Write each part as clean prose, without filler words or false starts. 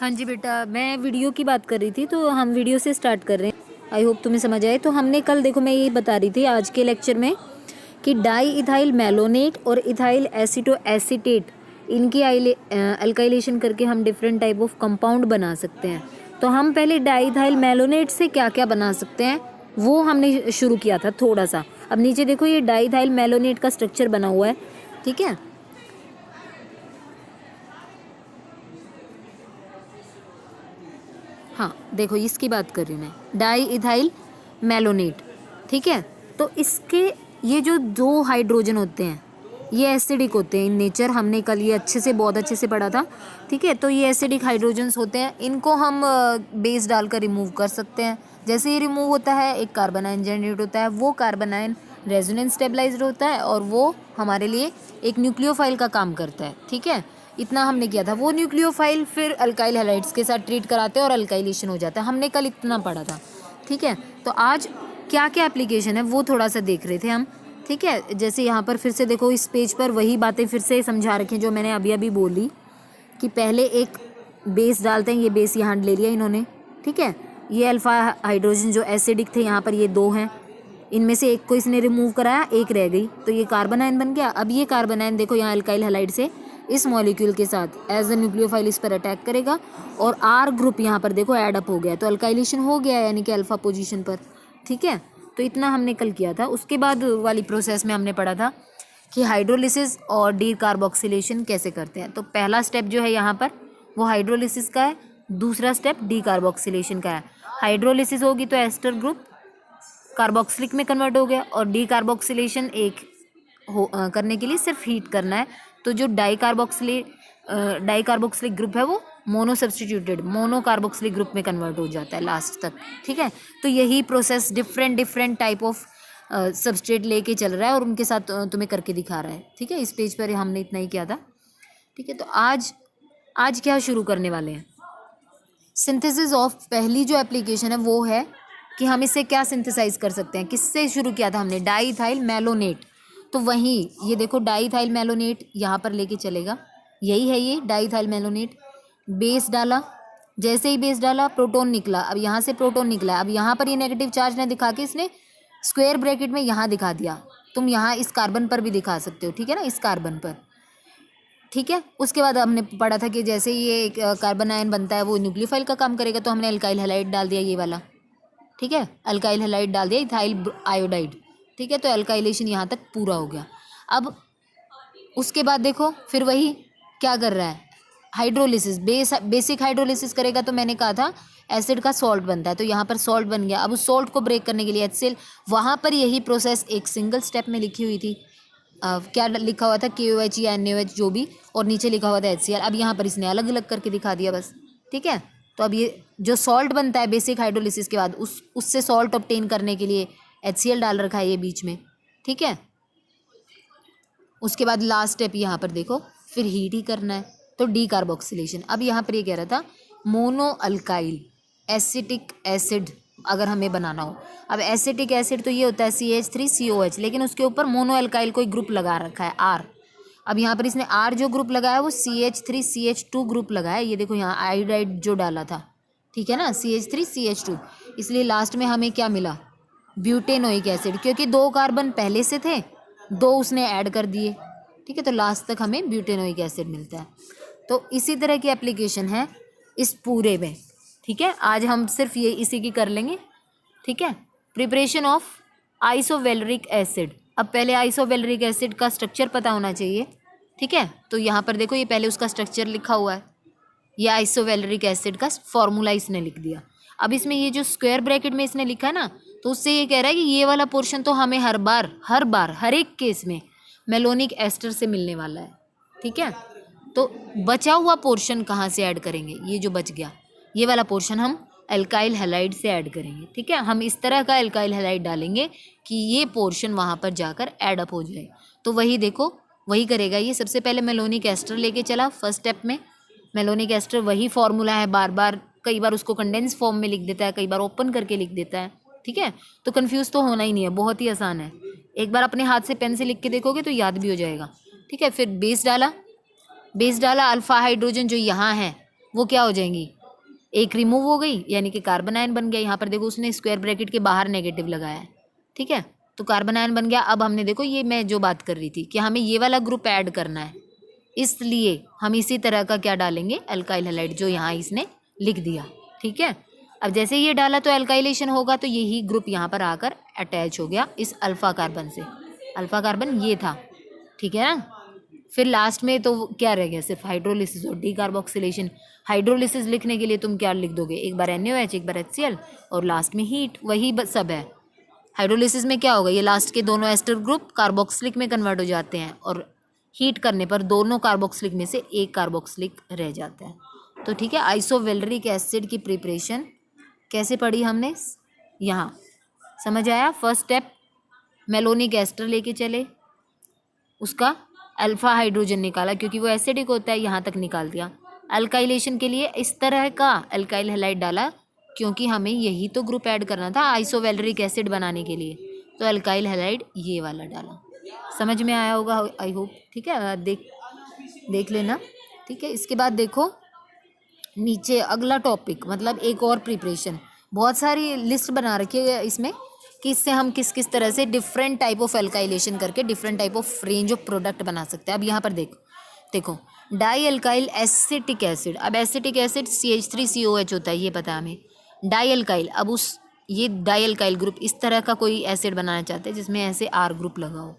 हाँ जी बेटा, मैं वीडियो की बात कर रही थी, तो हम वीडियो से स्टार्ट कर रहे हैं। आई होप तुम्हें समझ आए। तो हमने कल, देखो मैं ये बता रही थी आज के लेक्चर में कि डाई इथाइल मेलोनेट और इथाइल एसीटो एसीटेट, इनकी अल्काइलेशन करके हम डिफरेंट टाइप ऑफ कंपाउंड बना सकते हैं। तो हम पहले डाई इथाइल मेलोनेट से क्या क्या बना सकते हैं वो हमने शुरू किया था थोड़ा सा। अब नीचे देखो, ये डाई इथाइल मेलोनेट का स्ट्रक्चर बना हुआ है, ठीक है। हाँ देखो, इसकी बात कर रही हूँ मैं, डाई इथाइल मेलोनेट, ठीक है। तो इसके ये जो दो हाइड्रोजन होते हैं ये एसिडिक होते हैं इन नेचर। हमने कल ये अच्छे से, बहुत अच्छे से पढ़ा था, ठीक है। तो ये एसिडिक हाइड्रोजन्स होते हैं, इनको हम बेस डालकर रिमूव कर सकते हैं। जैसे ये रिमूव होता है, एक कार्बन आयन जनरेट होता है, वो कार्बन आयन रेजोनेंस स्टेबलाइज्ड होता है और वो हमारे लिए एक न्यूक्लियोफाइल का काम करता है, ठीक है। इतना हमने किया था। वो न्यूक्लियोफाइल फिर अल्काइल हैलाइड्स के साथ ट्रीट कराते हैं और अल्काइलेशन हो जाता है। हमने कल इतना पढ़ा था, ठीक है। तो आज क्या क्या एप्लीकेशन है वो थोड़ा सा देख रहे थे हम, ठीक है। जैसे यहाँ पर फिर से देखो, इस पेज पर वही बातें फिर से समझा रखी जो मैंने अभी अभी बोली कि पहले एक बेस डालते हैं। ये बेस यहाँ ले लिया इन्होंने, ठीक है। ये अल्फा हाइड्रोजन जो एसिडिक थे यहाँ पर ये दो हैं, इनमें से एक को इसने रिमूव कराया, एक रह गई, तो ये कार्बन आयन बन गया। अब ये कार्बन आयन देखो यहाँ अल्काइल हैलाइड से इस मॉलिक्यूल के साथ एज अ न्यूक्लियोफाइल इस पर अटैक करेगा और आर ग्रुप यहाँ पर देखो ऐड अप हो गया, तो अल्काइलेशन हो गया यानी कि अल्फा पोजीशन पर, ठीक है। तो इतना हमने कल किया था। उसके बाद वाली प्रोसेस में हमने पढ़ा था कि हाइड्रोलिसिस और डी कार्बोक्सिलेशन कैसे करते हैं। तो पहला स्टेप जो है यहाँ पर वो हाइड्रोलिसिस का है, दूसरा स्टेप डी कार्बोक्सिलेशन का है। हाइड्रोलिसिस होगी तो एस्टर ग्रुप कार्बोक्सिलिक में कन्वर्ट हो गया और डी कार्बोक्सिलेशन करने के लिए सिर्फ हीट करना है। तो जो डाई कार्बोक्सिलिक ग्रुप है वो mono substituted mono carboxylic group में कन्वर्ट हो जाता है लास्ट तक, ठीक है। तो यही process different type of substrate लेके चल रहा है और उनके साथ तुम्हें करके दिखा रहा है, ठीक है। इस पेज पर हमने इतना ही किया था, ठीक है। तो आज क्या शुरू करने वाले हैं, सिंथेसिस ऑफ। पहली जो एप्लीकेशन है वो है कि हम इससे क्या सिंथेसाइज कर सकते हैं। किससे शुरू किया था हमने, डाईइथाइल मेलोनेट। तो वही ये देखो, डाईइथाइल मेलोनेट यहाँ पर लेके चलेगा, यही है ये डाईइथाइल मेलोनेट। बेस डाला, जैसे ही बेस डाला प्रोटॉन निकला, अब यहाँ से प्रोटॉन निकला। अब यहाँ पर ये नेगेटिव चार्ज ने दिखा के इसने स्क्वायर ब्रैकेट में यहाँ दिखा दिया। तुम यहाँ इस कार्बन पर भी दिखा सकते हो, ठीक है ना, इस कार्बन पर, ठीक है। उसके बाद हमने पढ़ा था कि जैसे ये कार्बन आयन बनता है वो न्यूक्लियोफाइल का काम करेगा, तो हमने अल्काइल हैलाइड डाल दिया ये वाला, ठीक है। अल्काइल हैलाइड डाल दिया, इथाइल आयोडाइड, ठीक है। तो अल्काइलेशन यहाँ तक पूरा हो गया। अब उसके बाद देखो फिर वही क्या कर रहा है, हाइड्रोलिसिस, बेसिक हाइड्रोलिसिस करेगा। तो मैंने कहा था एसिड का सॉल्ट बनता है, तो यहाँ पर सॉल्ट बन गया। अब उस सॉल्ट को ब्रेक करने के लिए HCl, वहाँ पर यही प्रोसेस एक सिंगल स्टेप में लिखी हुई थी। क्या लिखा हुआ था, KOH या NaOH जो भी, और नीचे लिखा हुआ था HCl। अब यहाँ पर इसने अलग अलग करके दिखा दिया बस, ठीक है। तो अब ये जो सॉल्ट बनता है बेसिक हाइड्रोलिसिस के बाद, उससे सॉल्ट ऑब्टेन करने के लिए HCl डाल रखा है ये बीच में, ठीक है। उसके बाद लास्ट स्टेप यहाँ पर देखो, फिर हीट ही करना है, तो डी कार्बोक्सिलेशन। अब यहाँ पर ये कह रहा था मोनो अल्काइल एसिटिक एसिड अगर हमें बनाना हो। अब एसिटिक एसिड तो ये होता है CH3COH, लेकिन उसके ऊपर मोनो अल्काइल कोई ग्रुप लगा रखा है R। अब यहाँ पर इसने R जो ग्रुप लगाया वो CH3CH2 ग्रुप लगाया। ये देखो यहाँ आयोडाइड जो डाला था, ठीक है ना, CH3CH2। इसलिए लास्ट में हमें क्या मिला, ब्यूटेनोइक एसिड, क्योंकि दो कार्बन पहले से थे, दो उसने ऐड कर दिए, ठीक है। तो लास्ट तक हमें ब्यूटेनोइक एसिड मिलता है। तो इसी तरह की एप्लीकेशन है इस पूरे में, ठीक है। आज हम सिर्फ ये इसी की कर लेंगे, ठीक है। Preparation of isovaleric acid. अब पहले आइसोवेलरिक एसिड का स्ट्रक्चर पता होना चाहिए, ठीक है। तो यहाँ पर देखो, ये पहले उसका स्ट्रक्चर लिखा हुआ है, ये आइसोवेलरिक एसिड का फॉर्मूला इसने लिख दिया। अब इसमें ये जो स्क्वायर ब्रैकेट में इसने लिखा है ना, तो उससे ये कह रहा है कि ये वाला पोर्शन तो हमें हर बार हर एक केस में मेलोनिक एस्टर से मिलने वाला है, ठीक है। तो बचा हुआ पोर्शन कहाँ से ऐड करेंगे, ये जो बच गया ये वाला पोर्शन हम अल्काइल हैलाइड से ऐड करेंगे, ठीक है। हम इस तरह का अल्काइल हैलाइड डालेंगे कि ये पोर्शन वहाँ पर जाकर ऐड अप हो जाए। तो वही देखो, वही करेगा ये। सबसे पहले मेलोनिक एस्टर लेके चला फर्स्ट स्टेप में। मेलोनिक एस्टर वही फॉर्मूला है, बार कई बार उसको कंडेंस फॉर्म में लिख देता है, कई बार ओपन करके लिख देता है, ठीक है। तो कंफ्यूज तो होना ही नहीं है, बहुत ही आसान है। एक बार अपने हाथ से पेन से लिख के देखोगे तो याद भी हो जाएगा, ठीक है। फिर बेस डाला अल्फा हाइड्रोजन जो यहाँ है वो क्या हो जाएंगी, एक रिमूव हो गई यानी कि कार्बन आयन बन गया। यहाँ पर देखो उसने स्क्वायर ब्रैकेट के बाहर नेगेटिव लगाया है, ठीक है, तो कार्बन आयन बन गया। अब हमने देखो ये मैं जो बात कर रही थी कि हमें ये वाला ग्रुप ऐड करना है, इसलिए हम इसी तरह का क्या डालेंगे, अल्काइल हैलाइड, जो यहाँ इसने लिख दिया, ठीक है। अब जैसे ये डाला तो एल्काइलेशन होगा, तो यही ग्रुप यहाँ पर आकर अटैच हो गया इस अल्फा कार्बन से। अल्फा कार्बन ये था, ठीक है ना। फिर लास्ट में तो क्या रह गया, सिर्फ हाइड्रोलिसिस और डीकार्बोक्सिलेशन। हाइड्रोलिसिस लिखने के लिए तुम क्या लिख दोगे, एक बार NaOH, एक बार HCl और लास्ट में हीट, वही सब है। हाइड्रोलिसिस में क्या होगा, ये लास्ट के दोनों एस्टर ग्रुप कार्बोक्सिलिक में कन्वर्ट हो जाते हैं और हीट करने पर दोनों कार्बोक्सिलिक में से एक कार्बोक्सिलिक रह जाता है। तो ठीक है, आइसोवेलरिक एसिड की प्रिपरेशन कैसे पढ़ी हमने, यहाँ समझ आया। फर्स्ट स्टेप, मेलोनिक एस्टर लेके चले, उसका अल्फा हाइड्रोजन निकाला क्योंकि वो एसिडिक होता है, यहाँ तक निकाल दिया। अल्काइलेशन के लिए इस तरह का अल्काइल हैलाइड डाला क्योंकि हमें यही तो ग्रुप ऐड करना था आइसोवेलरिक एसिड बनाने के लिए, तो अल्काइल हैलाइड ये वाला डाला। समझ में आया होगा आई होप, ठीक है, देख लेना, ठीक है। इसके बाद देखो नीचे अगला टॉपिक, मतलब एक और प्रिपरेशन, बहुत सारी लिस्ट बना रखी है इसमें कि इससे हम किस किस तरह से डिफरेंट टाइप ऑफ एल्काइलेशन करके different type of range of product बना सकते हैं। अब यहाँ पर देखो डाई अल्काइल एसिटिक एसिड। अब एसिटिक एसिड CH3COH होता है, ये पता है हमें। डाई अल्काइल, अब उस ये डाई अल्काइल ग्रुप इस तरह का कोई एसिड बनाना चाहते हैं जिसमें ऐसे R ग्रुप लगा हो,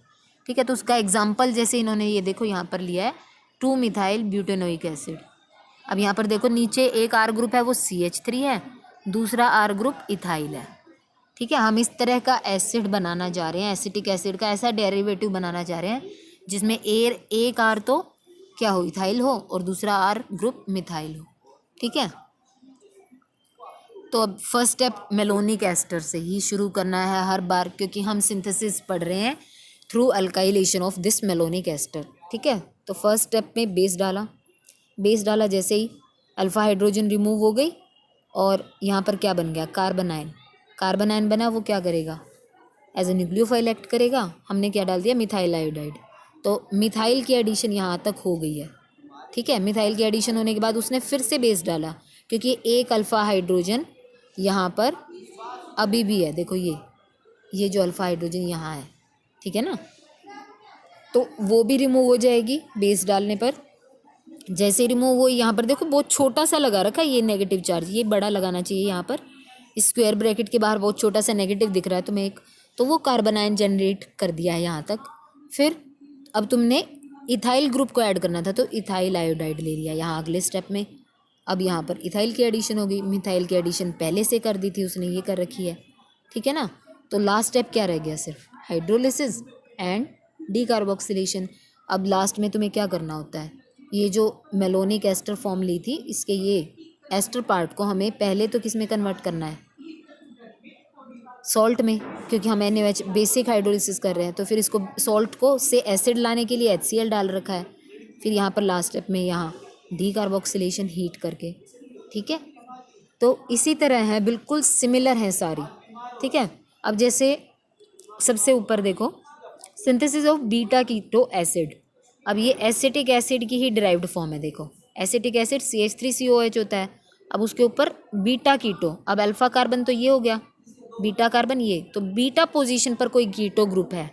ठीक है। तो उसका एग्जाम्पल जैसे इन्होंने ये देखो यहाँ पर लिया है 2-मिथाइल ब्यूटेनोइक एसिड। अब यहाँ पर देखो नीचे एक R ग्रुप है वो CH3 है, दूसरा R ग्रुप इथाइल है, ठीक है। हम इस तरह का एसिड बनाना चाह रहे हैं, एसिटिक एसिड का ऐसा डेरिवेटिव बनाना चाह रहे हैं जिसमें एक R तो क्या हो, इथाइल हो, और दूसरा R ग्रुप मिथाइल हो, ठीक है। तो अब फर्स्ट स्टेप मेलोनिक एस्टर से ही शुरू करना है हर बार, क्योंकि हम सिंथेसिस पढ़ रहे हैं through alkylation of this malonic ester, ठीक है। तो फर्स्ट स्टेप में बेस डाला जैसे ही अल्फा हाइड्रोजन रिमूव हो गई और यहाँ पर क्या बन गया, कार्बन आयन बना। वो क्या करेगा, एज ए न्यूक्लियोफाइल एक्ट करेगा। हमने क्या डाल दिया, मिथाइल आयोडाइड, तो मिथाइल की एडिशन यहाँ तक हो गई है, ठीक है। मिथाइल की एडिशन होने के बाद उसने फिर से बेस डाला क्योंकि एक अल्फा हाइड्रोजन यहाँ पर अभी भी है, देखो ये जो अल्फा हाइड्रोजन यहाँ है, ठीक है ना, तो वो भी रिमूव हो जाएगी बेस डालने पर। जैसे रिमूव हो, यहाँ पर देखो बहुत छोटा सा लगा रखा है ये नेगेटिव चार्ज, ये बड़ा लगाना चाहिए यहाँ पर, स्क्वायर ब्रैकेट के बाहर बहुत छोटा सा नेगेटिव दिख रहा है तुम्हें एक, तो वो कार्बन आयन जनरेट कर दिया है यहाँ तक। फिर अब तुमने इथाइल ग्रुप को ऐड करना था तो इथाइल आयोडाइड ले लिया यहाँ अगले स्टेप में। अब यहाँ पर इथाइल की एडिशन होगी, मिथाइल की एडिशन पहले से कर दी थी उसने, ये कर रखी है, ठीक है ना। तो लास्ट स्टेप क्या रह गया, सिर्फ हाइड्रोलिसिस एंड डीकार्बोक्सिलेशन। अब लास्ट में तुम्हें क्या करना होता है, ये जो मेलोनिक एस्टर फॉर्म ली थी इसके ये एस्टर पार्ट को हमें पहले तो किस में कन्वर्ट करना है, सॉल्ट में, क्योंकि हम NaOH बेसिक हाइड्रोलिसिस कर रहे हैं, तो फिर इसको सॉल्ट को से एसिड लाने के लिए HCl डाल रखा है। फिर यहाँ पर लास्ट स्टेप में यहाँ डीकार्बोक्सिलेशन हीट करके, ठीक है। तो इसी तरह है, बिल्कुल सिमिलर है सारी, ठीक है। अब जैसे सबसे ऊपर देखो synthesis of beta keto acid. अब ये एसिटिक एसिड की ही डिराइव्ड फॉर्म है, देखो एसिटिक एसिड CH3COH होता है, अब उसके ऊपर बीटा कीटो। अब अल्फा कार्बन तो ये हो गया, बीटा कार्बन ये, तो बीटा पोजीशन पर कोई कीटो ग्रुप है।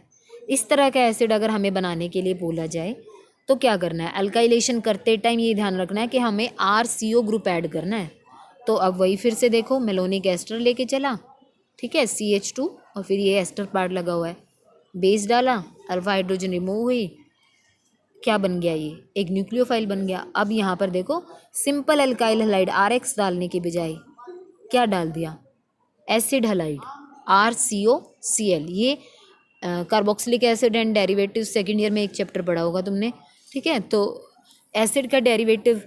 इस तरह का एसिड अगर हमें बनाने के लिए बोला जाए तो क्या करना है, अल्काइलेशन करते टाइम ये ध्यान रखना है कि हमें RCO ग्रुप ऐड करना है। तो अब वही फिर से देखो मेलोनिक एस्टर लेके चला, ठीक है, CH2 और फिर ये एस्टर पार्ट लगा हुआ है, बेस डाला, अल्फा हाइड्रोजन रिमूव हुई, क्या बन गया, ये एक न्यूक्लियोफाइल बन गया। अब यहाँ पर देखो सिंपल अल्काइल हैलाइड RX डालने के बजाय क्या डाल दिया, एसिड हैलाइड RCOCl। ये carboxylic acid and derivative second year में एक चैप्टर पढ़ा होगा तुमने, ठीक है। तो एसिड का डेरिवेटिव,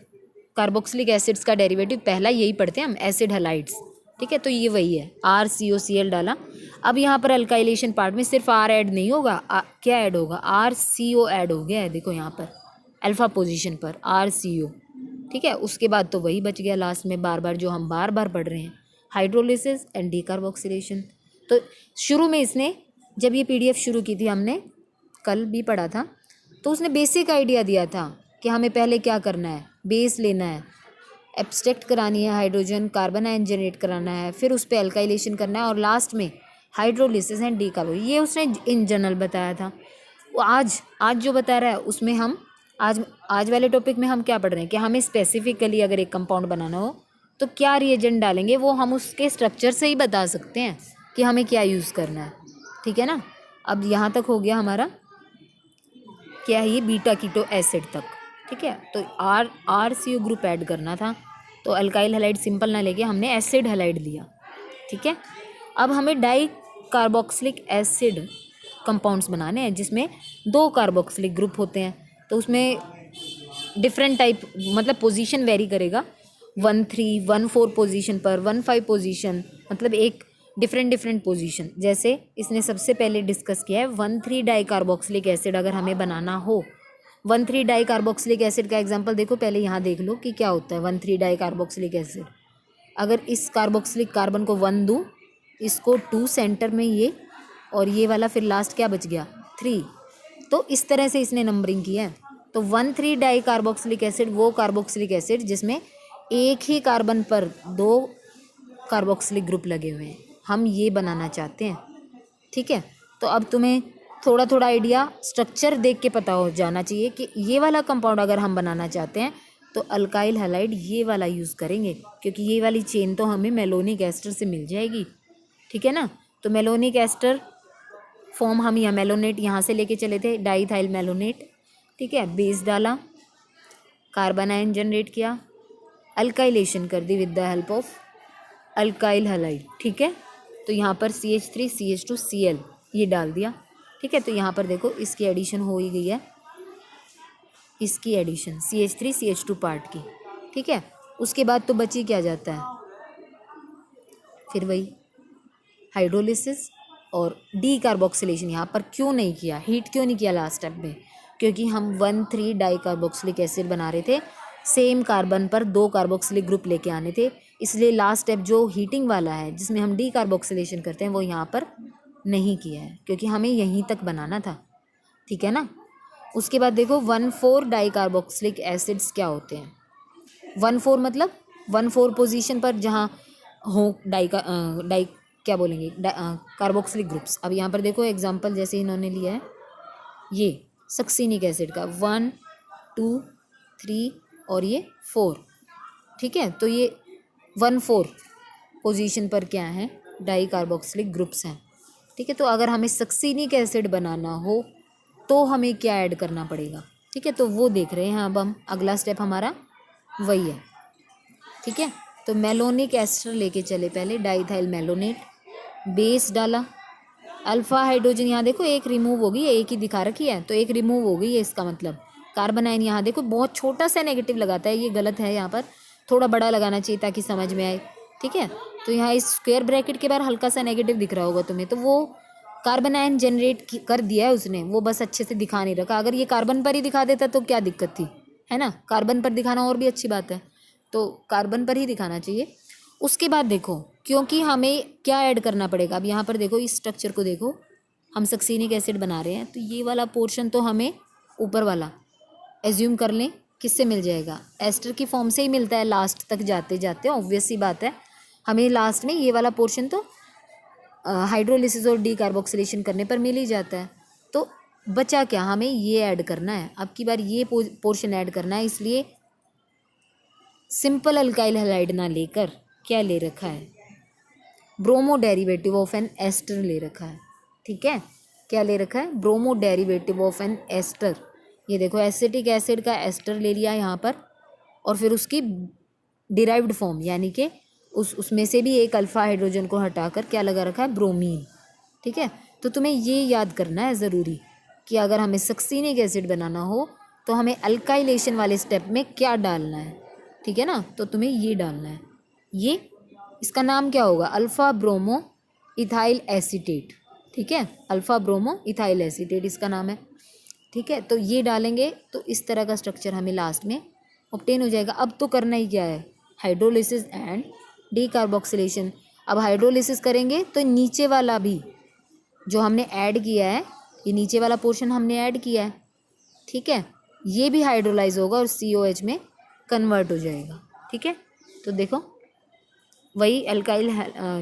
कार्बोक्सिलिक एसिड्स का डेरिवेटिव पहला यही पढ़ते हैं हम, एसिड हैलाइड्स, ठीक है। तो ये वही है, RCOCl डाला। अब यहाँ पर अल्काइलेशन पार्ट में सिर्फ R ऐड नहीं होगा, क्या ऐड होगा, RCO ऐड हो गया है, देखो यहाँ पर अल्फा पोजीशन पर RCO, ठीक है। उसके बाद तो वही बच गया लास्ट में बार बार जो हम बार बार पढ़ रहे हैं, हाइड्रोलिसिस एंड डीकार्बोक्सिलेशन। तो शुरू में इसने जब ये PDF शुरू की थी, हमने कल भी पढ़ा था, तो उसने बेसिक आइडिया दिया था कि हमें पहले क्या करना है, बेस लेना है, एब्स्ट्रैक्ट करानी है हाइड्रोजन, कार्बन आयन जनरेट कराना है, फिर उस पर अल्काइलेशन करना है और लास्ट में हाइड्रोलिसिस एंड डीकार्बो। ये उसने इन जनरल बताया था। वो आज जो बता रहा है उसमें हम आज वाले टॉपिक में हम क्या पढ़ रहे हैं कि हमें स्पेसिफिकली अगर एक कंपाउंड बनाना हो तो क्या रिएजेंट डालेंगे, वो हम उसके स्ट्रक्चर से ही बता सकते हैं कि हमें क्या यूज़ करना है। ठीक है ना। अब यहाँ तक हो गया हमारा क्या है, ये बीटा कीटो एसिड तक। ठीक है, तो RCO ग्रुप ऐड करना था, तो अल्काइल हैलाइड सिंपल ना लेके हमने एसिड हैलाइड लिया। ठीक है, अब हमें डाई कार्बोक्सिलिक एसिड कंपाउंड्स बनाने हैं जिसमें 2 कार्बोक्सिलिक ग्रुप होते हैं। तो उसमें डिफरेंट टाइप, मतलब पोजीशन वेरी करेगा, 1,3 1,4 पोजीशन पर, 1,5 पोजीशन, मतलब एक डिफरेंट पोजीशन। जैसे इसने सबसे पहले डिस्कस किया है 1,3 डाई कार्बोक्सिलिक एसिड अगर हमें बनाना हो। 1,3 डाई कार्बोक्सिलिक एसिड का एग्जांपल देखो, पहले यहाँ देख लो कि क्या होता है 1,3 डाई कार्बोक्सिलिक एसिड। अगर इस कार्बोक्सिलिक कार्बन को 1 दूँ, इसको 2 सेंटर में ये, और ये वाला फिर लास्ट क्या बच गया 3। तो इस तरह से इसने नंबरिंग की है। तो 1,3 डाई कार्बोक्सिलिक एसिड वो कार्बोक्सिलिक एसिड जिसमें एक ही कार्बन पर 2 कार्बोक्सिलिक ग्रुप लगे हुए हैं, हम ये बनाना चाहते हैं। ठीक है, तो अब तुम्हें थोड़ा थोड़ा आइडिया स्ट्रक्चर देख के पता हो जाना चाहिए कि ये वाला कंपाउंड अगर हम बनाना चाहते हैं तो अल्काइल हैलाइड ये वाला यूज़ करेंगे, क्योंकि ये वाली चेन तो हमें मेलोनिक एस्टर से मिल जाएगी। ठीक है ना। तो मेलोनिक एस्टर फॉर्म हम यहाँ मेलोनेट यहाँ से लेके चले थे, डाईथाइल मेलोनेट। ठीक है, बेस डाला, कार्बन आयन जनरेट किया, अल्काइलेशन कर दी with the help of alkyl halide. ठीक है, तो यहाँ पर CH3 CH2 Cl ये डाल दिया। ठीक है, तो यहाँ पर देखो इसकी एडिशन हो ही गई है, इसकी एडिशन CH3 CH2 पार्ट की। ठीक है, उसके बाद तो बची क्या जाता है, फिर वही हाइड्रोलिसिस और डीकार्बोक्सिलेशन। यहाँ पर क्यों नहीं किया, हीट क्यों नहीं किया लास्ट स्टेप में, क्योंकि हम 1,3 डाई कार्बोक्सिलिक एसिड बना रहे थे, सेम कार्बन पर 2 कार्बोक्सिलिक ग्रुप लेके आने थे, इसलिए लास्ट स्टेप जो हीटिंग वाला है जिसमें हम डीकार्बोक्सिलेशन करते हैं वो यहाँ पर नहीं किया है, क्योंकि हमें यहीं तक बनाना था। ठीक है ना। उसके बाद देखो 1,4 डाई कार्बोक्सिलिक एसिड्स क्या होते हैं। 1,4 मतलब 1,4 पोजीशन पर जहाँ हो डाई क्या बोलेंगे कार्बोक्सिलिक ग्रुप्स। अब यहाँ पर देखो एग्जांपल जैसे इन्होंने लिया है ये सक्सिनिक एसिड का 1 2 3 और ये 4। ठीक है, तो ये 1,4 पोजीशन पर क्या है, डाई कार्बोक्सिलिक ग्रुप्स हैं। ठीक है, तो अगर हमें सक्सिनिक एसिड बनाना हो तो हमें क्या ऐड करना पड़ेगा। ठीक है, तो वो देख रहे हैं अब हम, अगला स्टेप हमारा वही है। ठीक है, तो मेलोनिक एस्टर लेके चले पहले, डाईथाइल मेलोनेट, बेस डाला, अल्फा हाइड्रोजन यहाँ देखो एक रिमूव होगी, एक ही दिखा रखी है तो एक रिमूव हो गई है, इसका मतलब कार्बन आयन यहाँ देखो बहुत छोटा सा नेगेटिव लगाता है, ये गलत है, यहाँ पर थोड़ा बड़ा लगाना चाहिए ताकि समझ में आए। ठीक है, तो यहाँ इस स्क्वायर ब्रैकेट के बाहर हल्का सा नेगेटिव दिख रहा होगा तुम्हें, तो वो कार्बन आयन जनरेट कर दिया है उसने, वो बस अच्छे से दिखा नहीं रखा। अगर ये कार्बन पर ही दिखा देता तो क्या दिक्कत थी, है ना। कार्बन पर दिखाना और भी अच्छी बात है, तो कार्बन पर ही दिखाना चाहिए। उसके बाद देखो क्योंकि हमें क्या ऐड करना पड़ेगा, अब यहाँ पर देखो इस स्ट्रक्चर को देखो, हम सक्सिनिक एसिड बना रहे हैं तो ये वाला पोर्शन तो हमें ऊपर वाला एज्यूम कर लें किससे मिल जाएगा, एस्टर की फॉर्म से ही मिलता है लास्ट तक जाते जाते, ऑब्वियस सी बात है। हमें लास्ट में ये वाला पोर्शन तो हाइड्रोलिसिस और डीकार्बोक्सिलेशन करने पर मिल ही जाता है। तो बचा क्या, हमें ये ऐड करना है, अब की बार ये पोर्शन ऐड करना है, इसलिए सिंपल अल्काइल हैलाइड ना लेकर क्या ले रखा है, bromo derivative of an ester ले रखा है। ठीक है, क्या ले रखा है, bromo derivative of an ester. ये देखो एसिटिक एसिड का एस्टर ले लिया यहाँ पर, और फिर उसकी डिराइव्ड फॉर्म यानी कि उसमें से भी एक अल्फा हाइड्रोजन को हटाकर क्या लगा रखा है, ब्रोमीन। ठीक है, तो तुम्हें ये याद करना है ज़रूरी कि अगर हमें सक्सिनिक एसिड बनाना हो तो हमें अल्काइलेशन वाले स्टेप में क्या डालना है। ठीक है ना, तो तुम्हें ये डालना है, ये इसका नाम क्या होगा, अल्फ़ा ब्रोमो इथाइल एसीटेट। ठीक है, अल्फ़ा ब्रोमो इथाइल एसीटेट इसका नाम है। ठीक है, तो ये डालेंगे तो इस तरह का स्ट्रक्चर हमें लास्ट में ऑब्टेन हो जाएगा। अब तो करना ही क्या है, हाइड्रोलिसिस एंड डीकार्बोक्सिलेशन। अब हाइड्रोलिसिस करेंगे तो नीचे वाला भी जो हमने ऐड किया है, ये नीचे वाला पोर्शन हमने ऐड किया है। ठीक है, ये भी हाइड्रोलाइज होगा और COH में कन्वर्ट हो जाएगा। ठीक है, तो देखो वही अल्काइल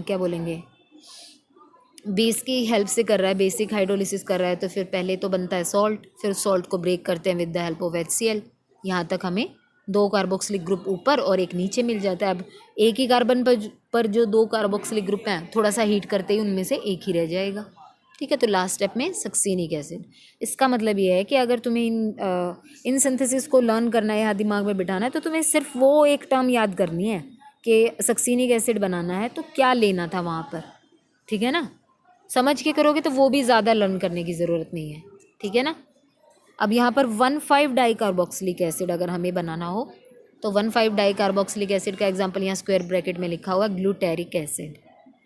क्या बोलेंगे, बेस की हेल्प से कर रहा है, बेसिक हाइड्रोलिसिस कर रहा है, तो फिर पहले तो बनता है सॉल्ट, फिर सॉल्ट को ब्रेक करते हैं with the help of HCl। यहाँ तक हमें 2 कार्बोक्सिलिक ग्रुप ऊपर और एक नीचे मिल जाता है। अब एक ही कार्बन पर जो 2 कार्बोक्सिलिक ग्रुप हैं, थोड़ा सा हीट करते ही उनमें से एक ही रह जाएगा। ठीक है, तो लास्ट स्टेप में सक्सीनिक एसिड। इसका मतलब ये है कि अगर तुम्हें इन सिंथेसिस को लर्न करना है या दिमाग में बिठाना है, तो तुम्हें सिर्फ वो एक टर्म याद करनी है कि सक्सीनिक एसिड बनाना है तो क्या लेना था वहाँ पर। ठीक है ना, समझ के करोगे तो वो भी ज़्यादा लर्न करने की ज़रूरत नहीं है। ठीक है ना, अब यहाँ पर 1,5 डाई कार्बोक्सिलिक एसिड अगर हमें बनाना हो तो 1,5 डाई कार्बोक्सिलिक एसिड का एग्जांपल यहाँ स्क्वायर ब्रैकेट में लिखा हुआ ग्लूटेरिक एसिड।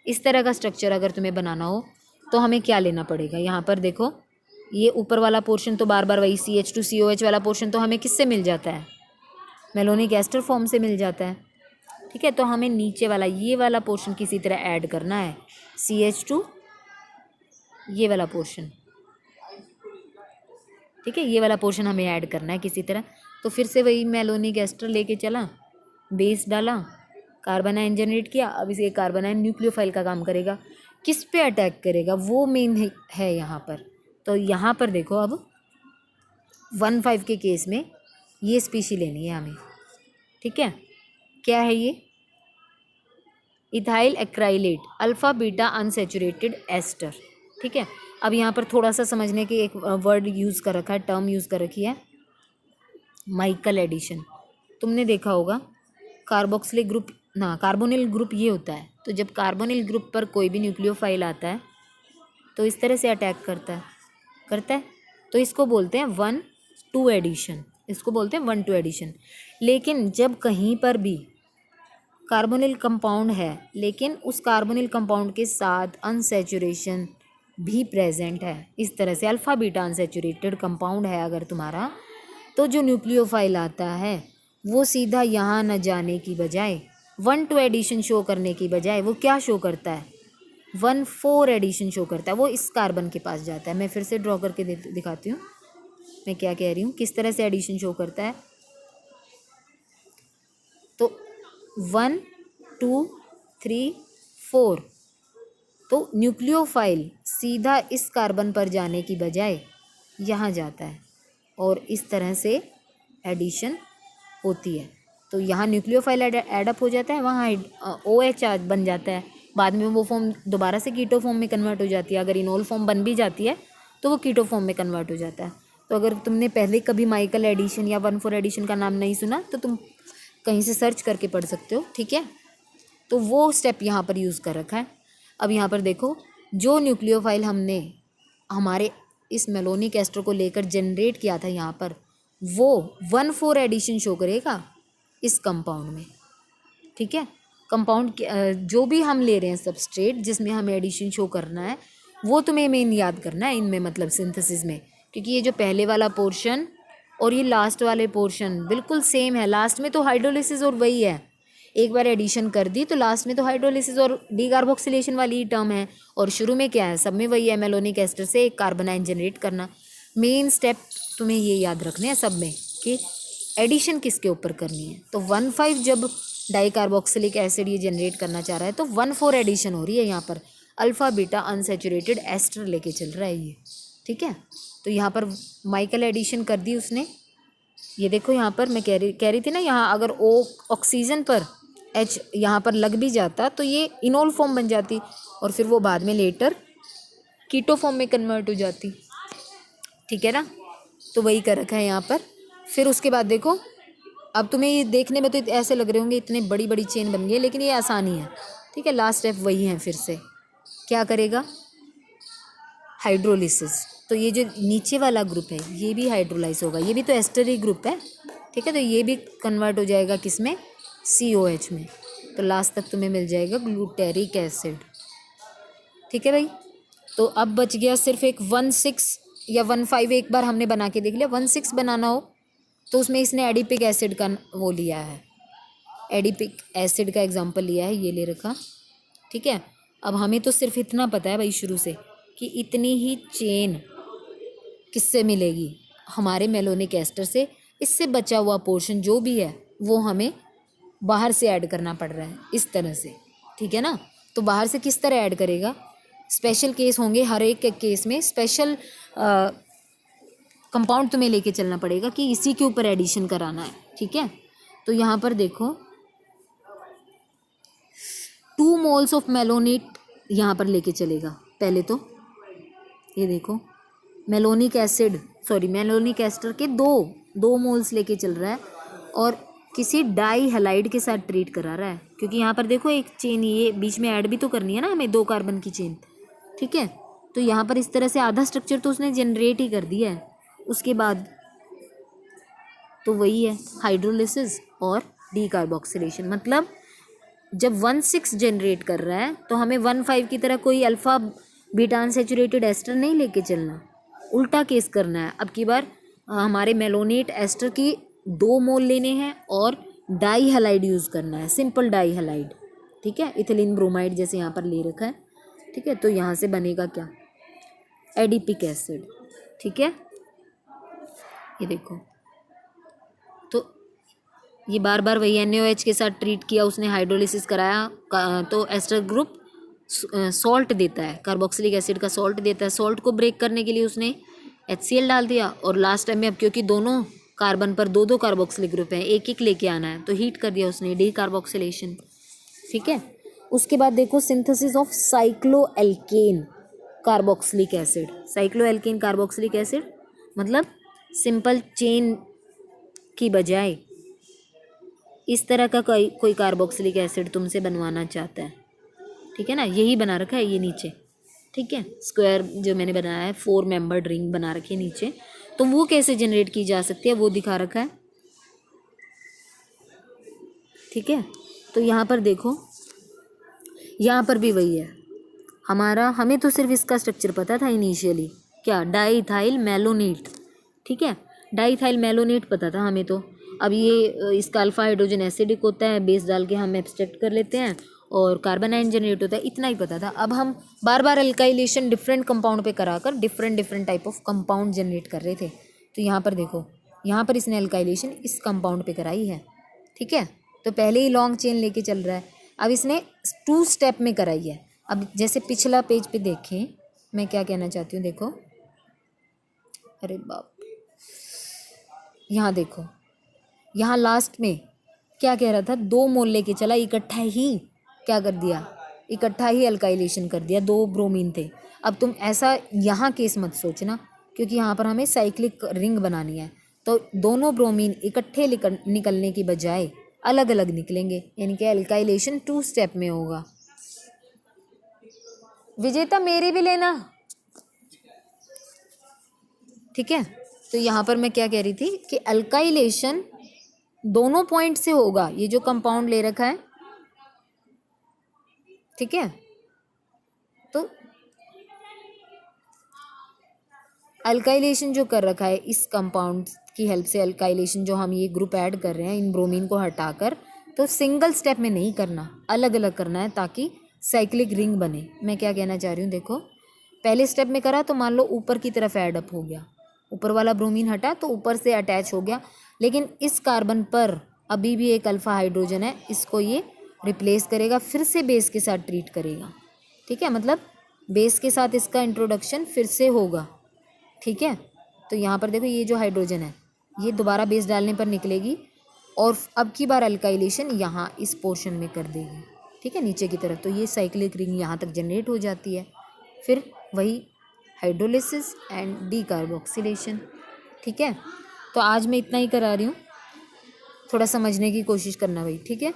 इस तरह का स्ट्रक्चर अगर तुम्हें बनाना हो तो हमें क्या लेना पड़ेगा। यहाँ पर देखो, ये ऊपर वाला पोर्शन तो बार बार वही CH2COH वाला पोर्शन तो हमें किससे मिल जाता है, मेलोनिक एस्टर फॉर्म से मिल जाता है। ठीक है, तो हमें नीचे वाला ये वाला पोर्शन किसी तरह ऐड करना है, CH2 ये वाला पोर्शन। ठीक है, ये वाला पोर्शन हमें ऐड करना है किसी तरह। तो फिर से वही मेलोनिक एस्टर लेके चला, बेस डाला, कार्बन आयन जनरेट किया। अब इसे कार्बन आयन न्यूक्लियोफाइल का काम करेगा, किस पे अटैक करेगा वो मेन है यहाँ पर। तो यहाँ पर देखो, अब 1,5 के केस में ये स्पीशी लेनी है हमें। ठीक है, क्या है ये, ethyl acrylate alpha beta unsaturated ester. ठीक है, अब यहाँ पर थोड़ा सा समझने की एक वर्ड यूज़ कर रखा है, टर्म यूज़ कर रखी है, माइकल एडिशन। तुमने देखा होगा कार्बोक्सिलिक ग्रुप ना कार्बोनिल ग्रुप ये होता है, तो जब कार्बोनिल ग्रुप पर कोई भी न्यूक्लियोफाइल आता है तो इस तरह से अटैक करता है। तो इसको बोलते हैं 1,2 एडिशन, इसको बोलते हैं 1,2 एडिशन। लेकिन जब कहीं पर भी कार्बोनिल कंपाउंड है लेकिन उस कार्बोनिल कंपाउंड के साथ अनसेचुरेशन भी प्रेजेंट है, इस तरह से अल्फ़ा बीटा अनसेचुरेटेड कंपाउंड है अगर तुम्हारा, तो जो न्यूक्लियोफाइल आता है वो सीधा यहाँ न जाने की बजाय 1,2 एडिशन शो करने की बजाय वो क्या शो करता है, 1,4 एडिशन शो करता है। वो इस कार्बन के पास जाता है। मैं फिर से ड्रॉ करके दिखाती हूँ मैं क्या कह रही हूँ, किस तरह से एडिशन शो करता है। तो 1, 2, 3, 4, तो न्यूक्लियोफाइल सीधा इस कार्बन पर जाने की बजाय यहाँ जाता है और इस तरह से एडिशन होती है। तो यहाँ न्यूक्लियोफाइल एडअप हो जाता है, वहाँ OH बन जाता है, बाद में वो फॉर्म दोबारा से कीटो फॉर्म में कन्वर्ट हो जाती है। अगर इनोल फॉर्म बन भी जाती है तो वो कीटो फॉर्म में कन्वर्ट हो जाता है। तो अगर तुमने पहले कभी माइकल एडिशन या 1,4 एडिशन का नाम नहीं सुना तो तुम कहीं से सर्च करके पढ़ सकते हो। ठीक है, तो वो स्टेप यहाँ पर यूज़ कर रखा है। अब यहाँ पर देखो, जो न्यूक्लियोफाइल हमने हमारे इस मेलोनिक एस्टर को लेकर जनरेट किया था यहाँ पर, वो 1,4 एडिशन शो करेगा इस कंपाउंड में। ठीक है, कंपाउंड जो भी हम ले रहे हैं सबस्ट्रेट जिसमें हमें एडिशन शो करना है वो तुम्हें मेन याद करना है इनमें, मतलब सिंथेसिस में, क्योंकि ये जो पहले वाला पोर्शन और ये लास्ट वाले पोर्शन बिल्कुल सेम है। लास्ट में तो हाइड्रोलिसिस और वही है, एक बार एडिशन कर दी तो लास्ट में तो हाइड्रोलिसिस और डीकार्बोक्सिलेशन वाली ही टर्म है, और शुरू में क्या है, सब में वही है, मेलोनिक एस्टर से एक कार्बन आयन जनरेट करना। मेन स्टेप तुम्हें ये याद रखने हैं सब में कि एडिशन किसके ऊपर करनी है। तो 1,5 जब डाइकार्बोक्सिलिक एसिड ये जनरेट करना चाह रहा है तो 1,4 एडिशन हो रही है यहाँ पर, अल्फ़ा बीटा अनसेचुरेटेड एस्टर लेके चल रहा है ये। ठीक है, तो यहाँ पर माइकल एडिशन कर दी उसने। ये देखो यहाँ पर मैं कह रही थी ना, यहाँ अगर ऑक्सीजन पर H यहाँ पर लग भी जाता तो ये इनोल फॉर्म बन जाती और फिर वो बाद में लेटर कीटो फॉर्म में कन्वर्ट हो जाती। ठीक है ना, तो वही कर रखा है यहाँ पर। फिर उसके बाद देखो, अब तुम्हें ये देखने में तो ऐसे लग रहे होंगे इतने बड़ी बड़ी चेन बन गई है, लेकिन ये आसानी है। ठीक है, लास्ट स्टेप वही है, फिर से क्या करेगा, हाइड्रोलिसिस। तो ये जो नीचे वाला ग्रुप है ये भी हाइड्रोलाइज होगा, ये भी तो एस्टर ही ग्रुप है। ठीक है, तो ये भी कन्वर्ट हो जाएगा किस में, COH में। तो लास्ट तक तुम्हें मिल जाएगा ग्लूटेरिक एसिड। ठीक है भाई, तो अब बच गया सिर्फ एक 1,6 या 1,5, एक बार हमने बना के देख लिया। 1,6 बनाना हो तो उसमें इसने एडिपिक एसिड का वो लिया है, एडिपिक एसिड का एग्जाम्पल लिया है, ये ले रखा। ठीक है, अब हमें तो सिर्फ इतना पता है भाई शुरू से कि इतनी ही चेन किससे मिलेगी, हमारे मेलोनिक एस्टर से। इससे बचा हुआ पोर्शन जो भी है वो हमें बाहर से ऐड करना पड़ रहा है इस तरह से, ठीक है ना। तो बाहर से किस तरह ऐड करेगा, स्पेशल केस होंगे, हर एक केस में स्पेशल कंपाउंड तुम्हें लेके चलना पड़ेगा कि इसी के ऊपर एडिशन कराना है, ठीक है। तो यहाँ पर देखो 2 मोल्स ऑफ मेलोनेट यहाँ पर लेके चलेगा। पहले तो ये देखो मेलोनिक एस्टर के दो मोल्स लेके चल रहा है और किसी डाई हैलाइड के साथ ट्रीट करा रहा है, क्योंकि यहाँ पर देखो एक चेन ये बीच में ऐड भी तो करनी है ना हमें, 2 कार्बन की चेन, ठीक है। तो यहाँ पर इस तरह से आधा स्ट्रक्चर तो उसने जनरेट ही कर दिया है। उसके बाद तो वही है हाइड्रोलिसिस और डीकार्बोक्सिलेशन, मतलब जब 1,6 जनरेट कर रहा है तो हमें 1,5 की तरह कोई अल्फा बीटा अनसैचुरेटेड एस्टर नहीं लेके चलना, उल्टा केस करना है। अब की बार हमारे मेलोनेट एस्टर की 2 मोल लेने हैं और डाई हैलाइड यूज़ करना है, सिंपल डाई हैलाइड, ठीक है, इथिलीन ब्रोमाइड जैसे यहाँ पर ले रखा है, ठीक है। तो यहाँ से बनेगा क्या, एडिपिक एसिड, ठीक है। ये देखो तो ये बार बार वही NaOH के साथ ट्रीट किया उसने, हाइड्रोलिसिस कराया तो एस्टर ग्रुप सॉल्ट देता है, कार्बोक्सिलिक एसिड का सॉल्ट देता है। सॉल्ट को ब्रेक करने के लिए उसने HCl डाल दिया और लास्ट टाइम में अब क्योंकि दोनों कार्बन पर 2 कार्बोक्सिलिक ग्रुप हैं, एक एक लेके आना है, तो हीट कर दिया उसने, डीकार्बोक्सिलेशन, ठीक है। उसके बाद देखो synthesis of cycloalkane carboxylic acid. Cycloalkane carboxylic acid मतलब सिंपल चेन की बजाय इस तरह का कोई कार्बोक्सिलिक एसिड तुमसे बनवाना चाहता है, ठीक है ना, यही बना रखा है ये नीचे, ठीक है, स्क्वायर जो मैंने बनाया है 4 मेंबर्ड रिंग बना रखी है नीचे। तो वो कैसे जनरेट की जा सकती है वो दिखा रखा है, ठीक है। तो यहाँ पर देखो यहाँ पर भी वही है हमें तो सिर्फ इसका स्ट्रक्चर पता था इनिशियली, क्या, डाईइथाइल मेलोनेट, ठीक है, डाईइथाइल मेलोनेट पता था हमें तो। अब ये इसका अल्फा हाइड्रोजन एसिडिक होता है, बेस डाल के हम एब्स्ट्रैक्ट कर लेते हैं और कार्बन आयन जनरेट होता है, इतना ही पता था। अब हम बार बार अल्काइलेशन डिफरेंट कंपाउंड पे कराकर different type of compound generate कर रहे थे। तो यहाँ पर देखो यहाँ पर इसने अल्काइलेशन इस कंपाउंड पे कराई है, ठीक है। तो पहले ही लॉन्ग चेन लेके चल रहा है, अब इसने 2 स्टेप में कराई है। अब जैसे पिछला पेज पे देखें मैं क्या कहना चाहती हूँ, देखो, अरे बाप, यहाँ देखो, यहाँ लास्ट में क्या कह रहा था, 2 मोल लेके चला, इकट्ठा ही क्या कर दिया, इकट्ठा ही अल्काइलेशन कर दिया, 2 ब्रोमीन थे। अब तुम ऐसा यहाँ केस मत सोचना, क्योंकि यहाँ पर हमें साइक्लिक रिंग बनानी है, तो दोनों ब्रोमीन इकट्ठे निकलने की बजाय अलग अलग निकलेंगे, यानी कि अल्काइलेशन 2 स्टेप में होगा। विजेता मेरी भी लेना, ठीक है। तो यहाँ पर मैं क्या कह रही थी कि अल्काइलेशन दोनों पॉइंट से होगा, ये जो कंपाउंड ले रखा है, ठीक है। तो अल्काइलेशन जो कर रखा है इस कंपाउंड की हेल्प से, अल्काइलेशन जो हम ये ग्रुप ऐड कर रहे हैं इन ब्रोमीन को हटाकर, तो सिंगल स्टेप में नहीं करना, अलग अलग करना है ताकि साइक्लिक रिंग बने। मैं क्या कहना चाह रही हूँ, देखो पहले स्टेप में करा तो मान लो ऊपर की तरफ ऐड अप हो गया, ऊपर वाला ब्रोमीन हटा तो ऊपर से अटैच हो गया, लेकिन इस कार्बन पर अभी भी एक अल्फा हाइड्रोजन है, इसको ये रिप्लेस करेगा, फिर से बेस के साथ ट्रीट करेगा, ठीक है, मतलब बेस के साथ इसका इंट्रोडक्शन फिर से होगा, ठीक है। तो यहाँ पर देखो ये जो हाइड्रोजन है ये दोबारा बेस डालने पर निकलेगी और अब की बार अल्काइलेशन यहाँ इस पोर्शन में कर देगी, ठीक है, नीचे की तरफ। तो ये साइक्लिक रिंग यहाँ तक जनरेट हो जाती है, फिर वही हाइड्रोलिसिस एंड डीकार्बोक्सिलेशन, ठीक है। तो आज मैं इतना ही करा रही हूँ, थोड़ा समझने की कोशिश करना भाई, ठीक है।